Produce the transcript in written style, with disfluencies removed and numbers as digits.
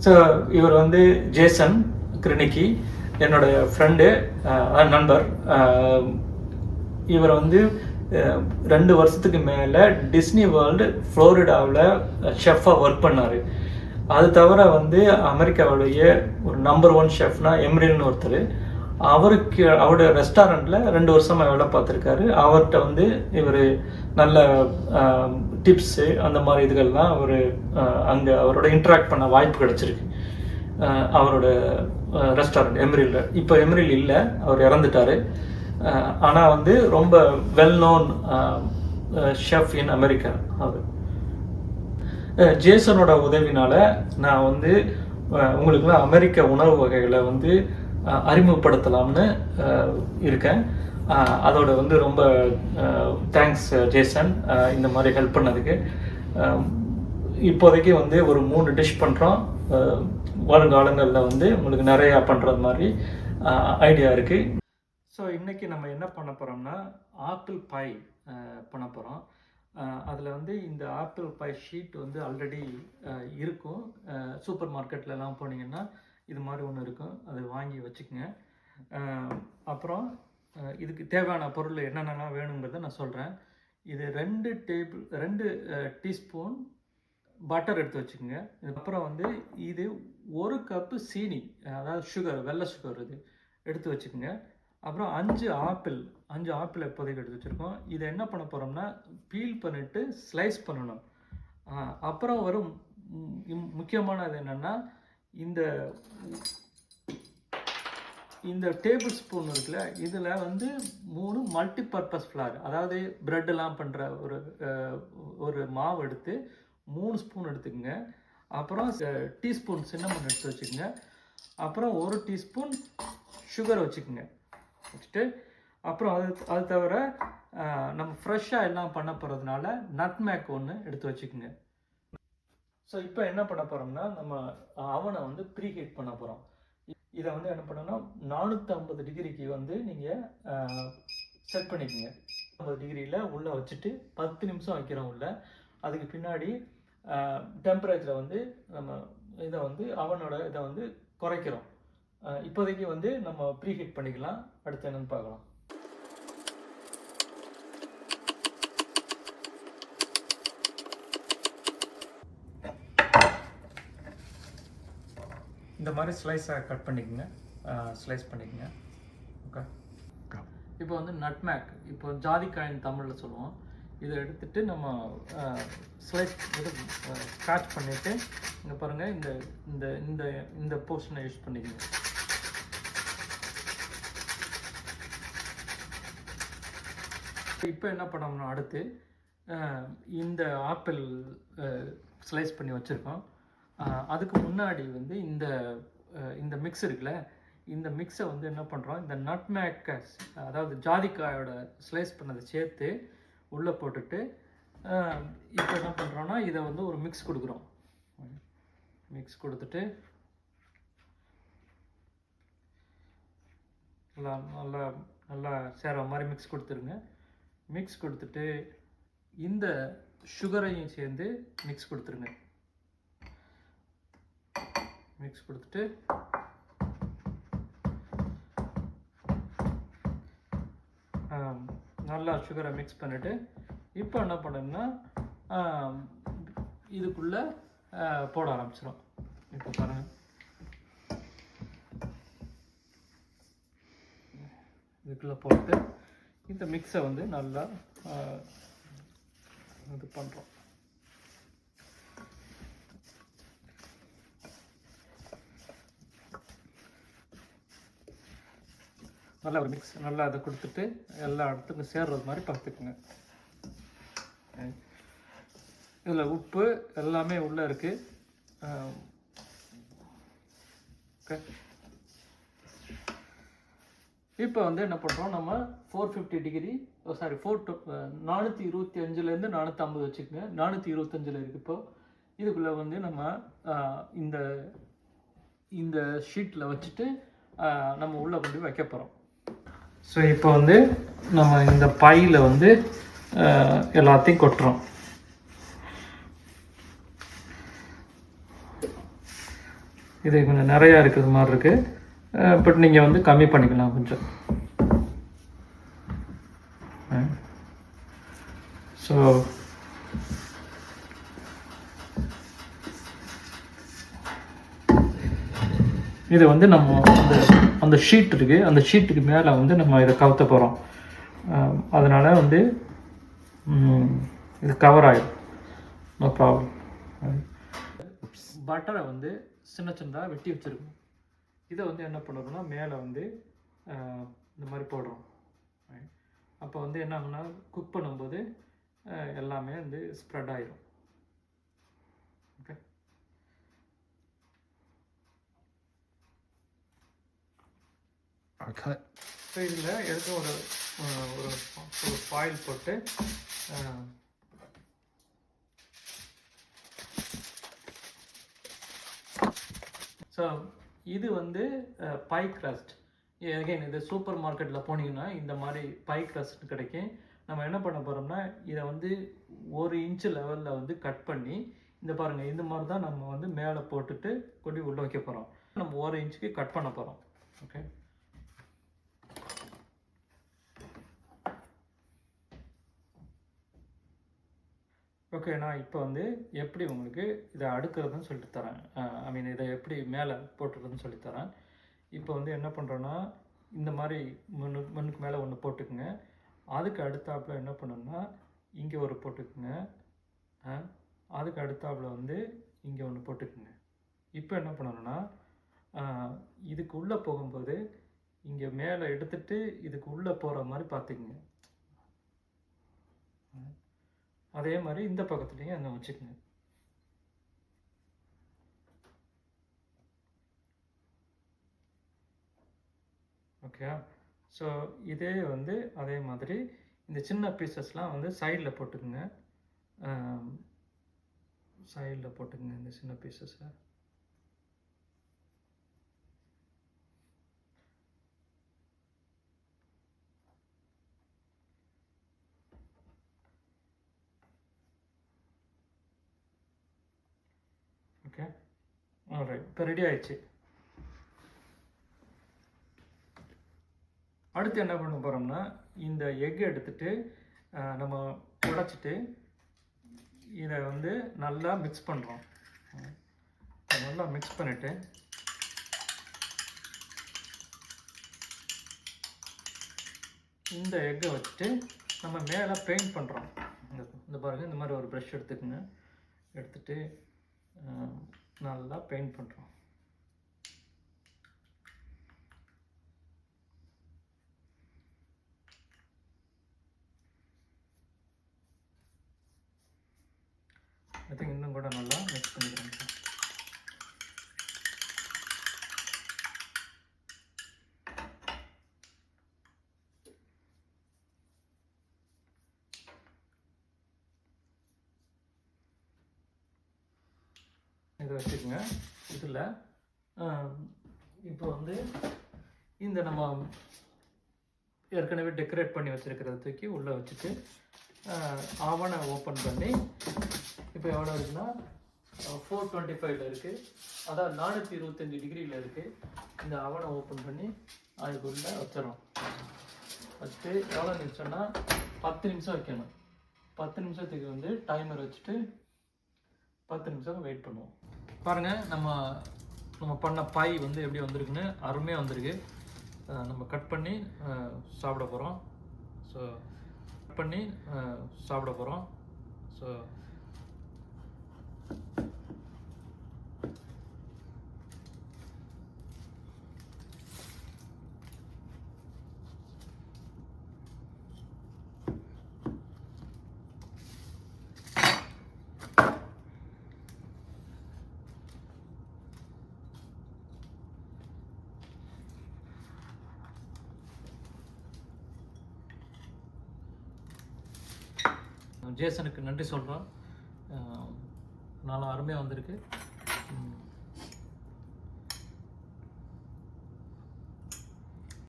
So இவர் வந்து Jason கிரினிக்கி, என்னோட ஃப்ரெண்டு, நண்பர். இவர் வந்து 2 வருஷத்துக்கு மேலே டிஸ்னி வேர்ல்டு ஃப்ளோரிடாவில் ஷெஃபாக ஒர்க் பண்ணார். அது தவிர வந்து அமெரிக்காவுடைய ஒரு நம்பர் 1 ஷெஃப்னா எம்ரில்னு ஒருத்தர். அவருடைய ரெஸ்டாரண்ட்டில் 2 வருஷமாக வேலை பார்த்துருக்காரு. அவர்கிட்ட வந்து இவர் நல்ல டிப்ஸு அந்த மாதிரி இதுகள்லாம் அங்கே அவரோட இன்ட்ராக்ட் பண்ண வாய்ப்பு கிடச்சிருக்கு. அவரோட ரெஸ்டாரண்ட் எம்ரில், இப்போ எம்ரில் இல்லை, அவர் இறந்துட்டார். ஆனால் வந்து ரொம்ப well known chef in America அவர். ஜேசனோட உதவினால் நான் வந்து உங்களுக்குலாம் அமெரிக்க உணவு வகைகளை வந்து அறிமுகப்படுத்தலாம்னு இருக்கேன். அதோட வந்து ரொம்ப தேங்க்ஸ் ஜேசன், இந்த மாதிரி ஹெல்ப் பண்ணதுக்கு. இப்போதைக்கு வந்து ஒரு 3 டிஷ் பண்ணுறோம். வருங்காலங்களில் வந்து உங்களுக்கு நிறையா பண்ணுறது மாதிரி ஐடியா இருக்குது. ஸோ இன்றைக்கி நம்ம என்ன பண்ண போகிறோம்னா ஆப்பிள் பை பண்ண போகிறோம். அதில் வந்து இந்த ஆப்பிள் பை ஷீட் வந்து ஆல்ரெடி இருக்கும். சூப்பர் மார்க்கெட்லலாம் போனீங்கன்னா இது மாதிரி ஒன்று இருக்கும், அது வாங்கி வச்சுக்கோங்க. அப்புறம் இதுக்கு தேவையான பொருள் என்னென்ன வேணுங்கிறத நான் சொல்கிறேன். இது 2 டீஸ்பூன் பட்டர் எடுத்து வச்சுக்கோங்க. இதுக்கப்புறம் வந்து இது 1 கப்பு சீனி, அதாவது சுகர், வெள்ளை சுகர் இது எடுத்து வச்சுக்கோங்க. அப்புறம் 5 ஆப்பிள் இப்போதைக்கு எடுத்து வச்சுருக்கோம். இதை என்ன பண்ண போகிறோம்னா பீல் பண்ணிவிட்டு ஸ்லைஸ் பண்ணணும். அப்புறம் வரும் முக்கியமானது என்னென்னா இந்த டேபிள் ஸ்பூன் இருக்குல்ல, இதில் வந்து 3 மல்டிபர்பஸ் ஃப்ளார், அதாவது ப்ரெட்டெல்லாம் பண்ணுற ஒரு மாவு எடுத்து 3 ஸ்பூன் எடுத்துக்கோங்க. அப்புறம் டீஸ்பூன் சின்னமன் எடுத்து வச்சுக்கோங்க. அப்புறம் 1 டீஸ்பூன் சுகர் வச்சுக்கோங்க. வச்சுட்டு அப்புறம் அது தவிர நம்ம ஃப்ரெஷ்ஷாக எல்லாம் பண்ண போகிறதுனால நட்மேக் ஒன்று எடுத்து வச்சுக்கோங்க. ஸோ இப்போ என்ன பண்ண போகிறோம்னா நம்ம அவனை வந்து ப்ரீ ஹீட் பண்ண போகிறோம். இதை வந்து என்ன பண்ணோன்னா 450 டிகிரிக்கு வந்து நீங்கள் செட் பண்ணிக்கோங்க. 50 டிகிரியில் உள்ளே வச்சுட்டு 10 நிமிஷம் வைக்கிறோம் உள்ள. அதுக்கு பின்னாடி டெம்பரேச்சரை வந்து நம்ம இதை வந்து அவனோட இதை வந்து குறைக்கிறோம். இப்போதைக்கு வந்து நம்ம ப்ரீ ஹீட் பண்ணிக்கலாம். அடுத்து என்னன்னு பார்க்கலாம். இந்த மாதிரி ஸ்லைஸாக கட் பண்ணிக்கோங்க, ஸ்லைஸ் பண்ணிக்கோங்க. ஓகே. இப்போ வந்து நட்மேக், இப்போ ஜாதிக்காயின் தமிழில் சொல்லுவோம். இதை எடுத்துகிட்டு நம்ம ஸ்லைஸ் ஸ்க்ராட்ச் பண்ணிவிட்டு இங்கே பாருங்கள், இந்த இந்த இந்த போர்ஷனை யூஸ் பண்ணிக்கோங்க. இப்போ என்ன பண்ணோம்னா அடுத்து இந்த ஆப்பிள் ஸ்லைஸ் பண்ணி வச்சுருக்கோம். அதுக்கு முன்னாடி வந்து இந்த மிக்ஸ் இருக்குல்ல, இந்த மிக்ஸை வந்து என்ன பண்ணுறோம், இந்த நட்மேக்கை, அதாவது ஜாதிக்காயோட ஸ்லைஸ் பண்ணதை சேர்த்து உள்ளே போட்டுட்டு இப்போ என்ன பண்ணுறோன்னா இதை வந்து ஒரு மிக்ஸ் கொடுக்குறோம். மிக்ஸ் கொடுத்துட்டு நல்லா சேர மாதிரி மிக்ஸ் கொடுத்துருங்க. மிக்ஸ் கொடுத்துட்டு இந்த சுகரையும் சேர்ந்து மிக்ஸ் கொடுத்துருங்க. மிக்ஸ் கொடுத்துட்டு நல்லா சுகரை மிக்ஸ் பண்ணிவிட்டு இப்போ என்ன பண்ணணும்னா இதுக்குள்ளே போட ஆரம்பிச்சிடும். இப்போ பாருங்கள், இதுக்குள்ளே போட்டு இந்த மிக்ஸை வந்து நல்லா இது பண்ணுறோம். நல்லா ஒரு மிக்ஸ் நல்லா அதை கொடுத்துட்டு எல்லா இடத்துக்கும் சேர்றது மாதிரி பார்த்துக்குங்க. இதில் உப்பு எல்லாமே உள்ளே இருக்குது. ஓகே. இப்போ வந்து என்ன பண்ணுறோம், நம்ம 450 டிகிரி 425லேருந்து 450 வச்சுக்கோங்க. 425 இருக்குது இப்போ. இதுக்குள்ளே வந்து நம்ம இந்த ஷீட்டில் வச்சுட்டு நம்ம உள்ளே கொண்டு வைக்க போகிறோம். ஸோ இப்போ வந்து நம்ம இந்த பையில் வந்து எல்லாத்தையும் கொட்டுறோம். இது கொஞ்சம் நிறையா இருக்கிற மாதிரி இருக்குது. பட் நீங்கள் வந்து கம்மி பண்ணிக்கலாம் கொஞ்சம். ஸோ இது வந்து நம்ம அந்த ஷீட் இருக்குது, அந்த ஷீட்டுக்கு மேலே வந்து நம்ம இதை கவுத்த போகிறோம். அதனால் வந்து இது கவர் ஆகிடும், நோ ப்ராப்ளம். பட்டரை வந்து சின்ன சின்னதாக வெட்டி வச்சுருக்கோம். இதை வந்து என்ன பண்ணுறோம்னா மேலே வந்து இந்த மாதிரி போடுறோம். அப்போ வந்து என்ன ஆகுனா குக் பண்ணும்போது எல்லாமே வந்து ஸ்ப்ரெட் ஆகிடும். ஓகே, ஸோ இதில் எடுத்து ஒரு ஃபாயில் போட்டு ஸோ இது வந்து பை க்ரஸ்ட். அகைன் இது சூப்பர் மார்க்கெட்டில் போனீங்கன்னா இந்த மாதிரி பை க்ரஸ்ட் கிடைக்கும். நம்ம என்ன பண்ண போகிறோம்னா இதை வந்து 1 இன்ச்சு லெவலில் வந்து கட் பண்ணி இந்த பாருங்கள், இந்த மாதிரி தான் நம்ம வந்து மேலே போட்டுட்டு கொண்டு உள்ளே வைக்க போகிறோம். நம்ம 1 இன்ச்சுக்கு கட் பண்ண போகிறோம். ஓகே, ஓகே, நான் இப்போ வந்து எப்படி உங்களுக்கு இதை அடுக்கிறதுன்னு சொல்லிட்டு தரேன். ஐ மீன் இதை எப்படி மேலே போட்டுறதுன்னு சொல்லித்தரேன். இப்போ வந்து என்ன பண்ணுறோன்னா இந்த மாதிரி முன்னுக்கு மேலே ஒன்று போட்டுக்குங்க. அதுக்கு அடுத்தாப்பில் என்ன பண்ணணும்னா இங்கே ஒரு போட்டுக்குங்க. அதுக்கு அடுத்தாப்பில் வந்து இங்கே ஒன்று போட்டுக்குங்க. இப்போ என்ன பண்ணணும்னா இதுக்கு உள்ளே போகும்போது இங்கே மேலே எடுத்துகிட்டு இதுக்கு உள்ளே போகிற மாதிரி பார்த்துக்குங்க. அதே மாதிரி இந்த பக்கத்துலேயும் அங்கே வச்சுக்கோங்க. ஓகே, ஸோ இதே வந்து அதே மாதிரி இந்த சின்ன பீசஸ்லாம் வந்து சைடில் போட்டுக்குங்க. சைடில் போட்டுக்குங்க இந்த சின்ன பீசஸை. ஓகே, ஆல்ரைட், இப்போ ரெடி ஆயிடுச்சு. அடுத்து என்ன பண்ண போகிறோம்னா இந்த எக் எடுத்துகிட்டு நம்ம உடைச்சிட்டு இதை வந்து நல்லா மிக்ஸ் பண்ணுறோம். நல்லா மிக்ஸ் பண்ணிவிட்டு இந்த எக்கை வச்சுட்டு நம்ம மேலே பெயிண்ட் பண்ணுறோம். இந்த பாருங்கள், இந்த மாதிரி ஒரு ப்ரஷ் எடுத்துக்கோங்க. எடுத்துகிட்டு நல்லா பெயிண்ட் பண்ணுறோம். ஐ திங்க் இன்னும் கூட நல்லா மிக்ஸ் பண்ணிக்கிறேன். இதை வச்சுக்கோங்க. இதில் இப்போ வந்து இந்த நம்ம ஏற்கனவே டெக்கரேட் பண்ணி வச்சுருக்கிறத தூக்கி உள்ளே வச்சுட்டு அவனை ஓப்பன் பண்ணி இப்போ எவ்வளோ இருக்குன்னா 425 இருக்குது, அதாவது 425 டிகிரியில் இருக்குது. இந்த அவனை ஓப்பன் பண்ணி அதுக்குள்ளே வச்சிடறோம். வச்சுட்டு எவ்வளோ நிமிஷம்னா 10 நிமிஷம் வைக்கணும். 10 நிமிஷத்துக்கு வந்து டைமர் வச்சுட்டு 10 நிமிஷம் வெயிட் பண்ணுவோம். பாருங்கள், நம்ம பண்ண பாய் வந்து எப்படி வந்திருக்குன்னு அருமையாக வந்திருக்கு. நம்ம கட் பண்ணி சாப்பிட போகிறோம். ஸோ கட் பண்ணி சாப்பிட போகிறோம். ஸோ ஜேசனுக்கு நன்றி சொல்கிறோம். நல்லா அருமையாக வந்திருக்கு.